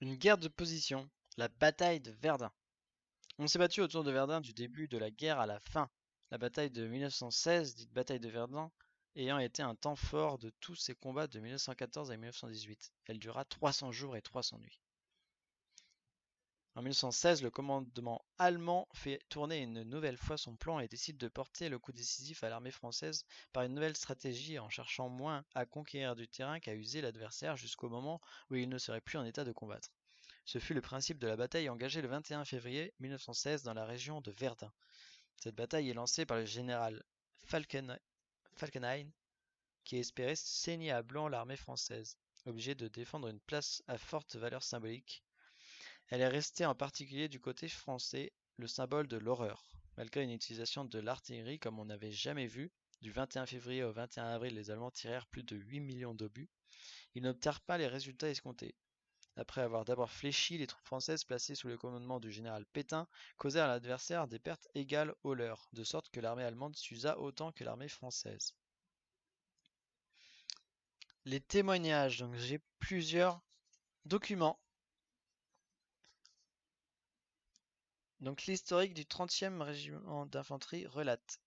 Une guerre de position, la bataille de Verdun. On s'est battu autour de Verdun du début de la guerre à la fin. La bataille de 1916, dite bataille de Verdun, ayant été un temps fort de tous ces combats de 1914 à 1918. Elle dura 300 jours et 300 nuits. En 1916, le commandement allemand fait tourner une nouvelle fois son plan et décide de porter le coup décisif à l'armée française par une nouvelle stratégie en cherchant moins à conquérir du terrain qu'à user l'adversaire jusqu'au moment où il ne serait plus en état de combattre. Ce fut le principe de la bataille engagée le 21 février 1916 dans la région de Verdun. Cette bataille est lancée par le général Falkenhayn qui espérait saigner à blanc l'armée française, obligée de défendre une place à forte valeur symbolique. Elle est restée en particulier du côté français le symbole de l'horreur. Malgré une utilisation de l'artillerie comme on n'avait jamais vu, du 21 février au 21 avril, les Allemands tirèrent plus de 8 millions d'obus. Ils n'obtinrent pas les résultats escomptés. Après avoir d'abord fléchi, les troupes françaises placées sous le commandement du général Pétain causèrent à l'adversaire des pertes égales aux leurs, de sorte que l'armée allemande s'usa autant que l'armée française. Les témoignages, donc j'ai plusieurs documents. Donc l'historique du 30e régiment d'infanterie relate.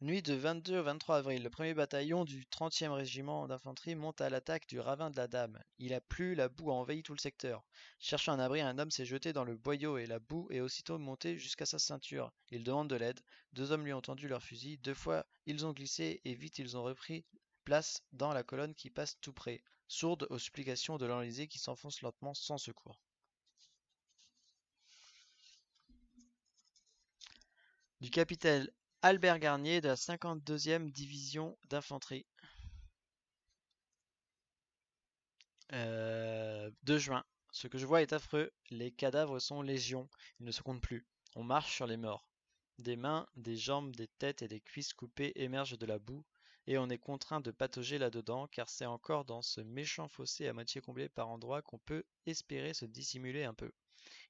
Nuit de 22 au 23 avril, le premier bataillon du 30e régiment d'infanterie monte à l'attaque du ravin de la Dame. Il a plu, la boue a envahi tout le secteur. Cherchant un abri, un homme s'est jeté dans le boyau et la boue est aussitôt montée jusqu'à sa ceinture. Il demande de l'aide. Deux hommes lui ont tendu leurs fusils. Deux fois, ils ont glissé et vite ils ont repris place dans la colonne qui passe tout près, sourde aux supplications de l'enlisé qui s'enfonce lentement sans secours. Du capitaine Albert Garnier de la 52e division d'infanterie. 2 juin. Ce que je vois est affreux. Les cadavres sont légion. Ils ne se comptent plus. On marche sur les morts. Des mains, des jambes, des têtes et des cuisses coupées émergent de la boue, et on est contraint de patauger là-dedans, car c'est encore dans ce méchant fossé à moitié comblé par endroits qu'on peut espérer se dissimuler un peu.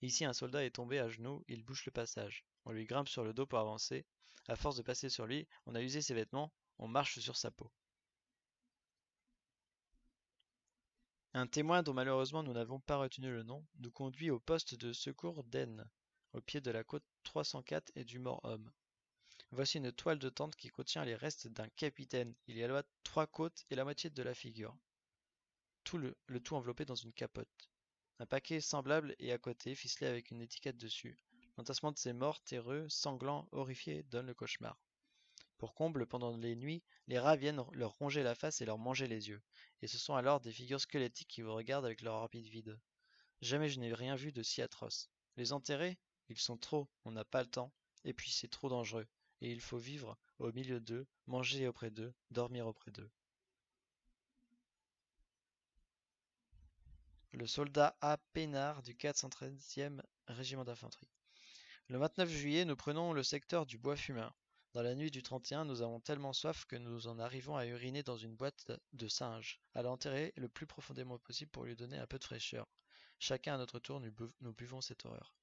Ici, un soldat est tombé à genoux, il bouche le passage. On lui grimpe sur le dos pour avancer. À force de passer sur lui, on a usé ses vêtements, on marche sur sa peau. Un témoin dont malheureusement nous n'avons pas retenu le nom nous conduit au poste de secours d'Aisne, au pied de la côte 304 et du Mort-Homme. Voici une toile de tente qui contient les restes d'un capitaine. Il y a là 3 côtes et la moitié de la figure. Le tout enveloppé dans une capote. Un paquet semblable est à côté, ficelé avec une étiquette dessus. L'entassement de ces morts terreux, sanglants, horrifiés, donne le cauchemar. Pour comble, pendant les nuits, les rats viennent leur ronger la face et leur manger les yeux. Et ce sont alors des figures squelettiques qui vous regardent avec leur orbite vide. Jamais je n'ai rien vu de si atroce. Les enterrer? Ils sont trop, on n'a pas le temps. Et puis c'est trop dangereux. Et il faut vivre au milieu d'eux, manger auprès d'eux, dormir auprès d'eux. Le soldat A. Pénard du 413e régiment d'infanterie. Le 29 juillet, nous prenons le secteur du Bois-Fumain. Dans la nuit du 31, nous avons tellement soif que nous en arrivons à uriner dans une boîte de singe, à l'enterrer le plus profondément possible pour lui donner un peu de fraîcheur. Chacun à notre tour, nous buvons cette horreur.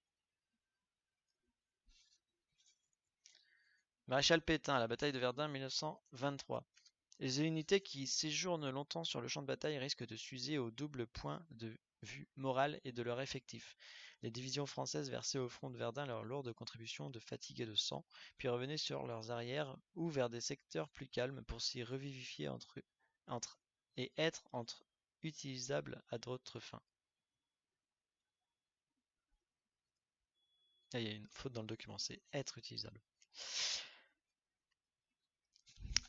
Maréchal Pétain, la bataille de Verdun 1923. Les unités qui séjournent longtemps sur le champ de bataille risquent de s'user au double point de vue moral et de leur effectif. Les divisions françaises versaient au front de Verdun leur lourde contribution de fatigue et de sang, puis revenaient sur leurs arrières ou vers des secteurs plus calmes pour s'y revivifier et être utilisables à d'autres fins. Ah, il y a une faute dans le document, c'est être utilisable.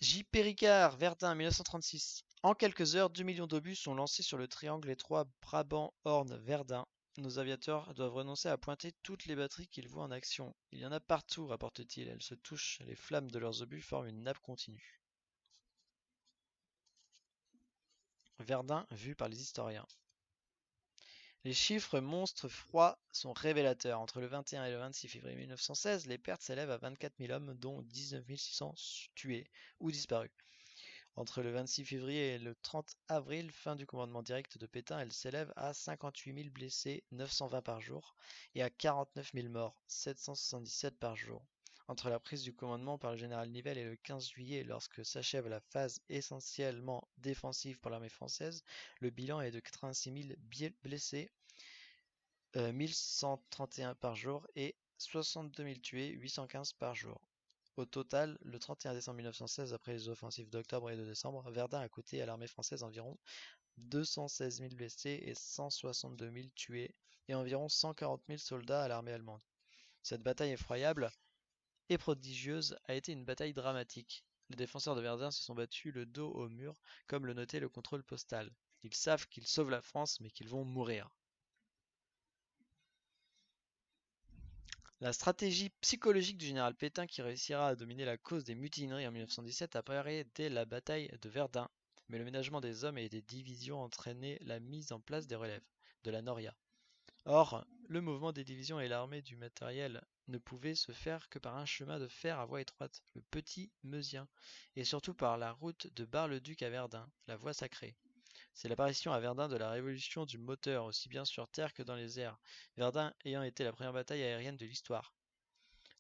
J. Péricard, Verdun, 1936. En quelques heures, 2 millions d'obus sont lancés sur le triangle étroit Brabant-Orne-Verdun. Nos aviateurs doivent renoncer à pointer toutes les batteries qu'ils voient en action. Il y en a partout, rapporte-t-il. Elles se touchent. Les flammes de leurs obus forment une nappe continue. Verdun, vu par les historiens. Les chiffres monstres froids sont révélateurs. Entre le 21 et le 26 février 1916, les pertes s'élèvent à 24 000 hommes, dont 19 600 tués ou disparus. Entre le 26 février et le 30 avril, fin du commandement direct de Pétain, elle s'élève à 58 000 blessés, 920 par jour, et à 49 000 morts, 777 par jour. Entre la prise du commandement par le général Nivelle et le 15 juillet, lorsque s'achève la phase essentiellement défensive pour l'armée française, le bilan est de 86 000 blessés, 1131 par jour et 62 000 tués, 815 par jour. Au total, le 31 décembre 1916, après les offensives d'octobre et de décembre, Verdun a coûté à l'armée française environ 216 000 blessés et 162 000 tués, et environ 140 000 soldats à l'armée allemande. Cette bataille effroyable et prodigieuse a été une bataille dramatique. Les défenseurs de Verdun se sont battus le dos au mur, comme le notait le contrôle postal. Ils savent qu'ils sauvent la France, mais qu'ils vont mourir. La stratégie psychologique du général Pétain qui réussira à dominer la cause des mutineries en 1917 apparaît dès la bataille de Verdun, mais le ménagement des hommes et des divisions entraînait la mise en place des relèves, de la Noria. Or, le mouvement des divisions et l'armée du matériel ne pouvaient se faire que par un chemin de fer à voie étroite, le Petit Meusien, et surtout par la route de Bar-le-Duc à Verdun, la voie sacrée. C'est l'apparition à Verdun de la révolution du moteur, aussi bien sur terre que dans les airs, Verdun ayant été la première bataille aérienne de l'histoire.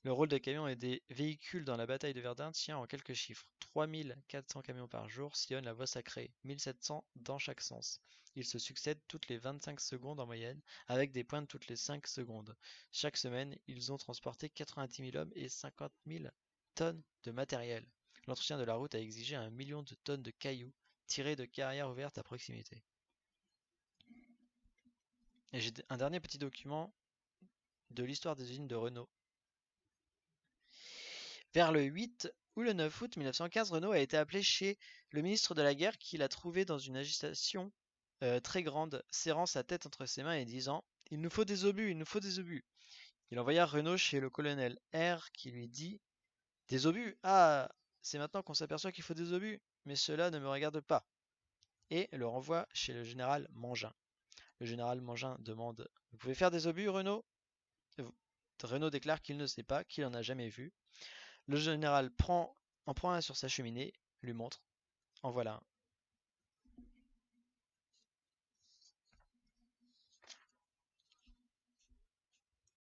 Le rôle des camions et des véhicules dans la bataille de Verdun tient en quelques chiffres. 3400 camions par jour sillonnent la voie sacrée, 1700 dans chaque sens. Ils se succèdent toutes les 25 secondes en moyenne, avec des pointes toutes les 5 secondes. Chaque semaine, ils ont transporté 90 000 hommes et 50 000 tonnes de matériel. L'entretien de la route a exigé 1 million de tonnes de cailloux tirés de carrières ouvertes à proximité. Et j'ai un dernier petit document de l'histoire des usines de Renault. Vers le 8 ou le 9 août 1915, Renault a été appelé chez le ministre de la Guerre qui l'a trouvé dans une agitation très grande, serrant sa tête entre ses mains et disant « Il nous faut des obus, il nous faut des obus ». Il envoya Renault chez le colonel R qui lui dit « Des obus? Ah, c'est maintenant qu'on s'aperçoit qu'il faut des obus, mais cela ne me regarde pas ». Et le renvoie chez le général Mangin. Le général Mangin demande « Vous pouvez faire des obus, Renault ?» Renault déclare qu'il ne sait pas, qu'il n'en a jamais vu. Le général en prend un sur sa cheminée, lui montre. En voilà un.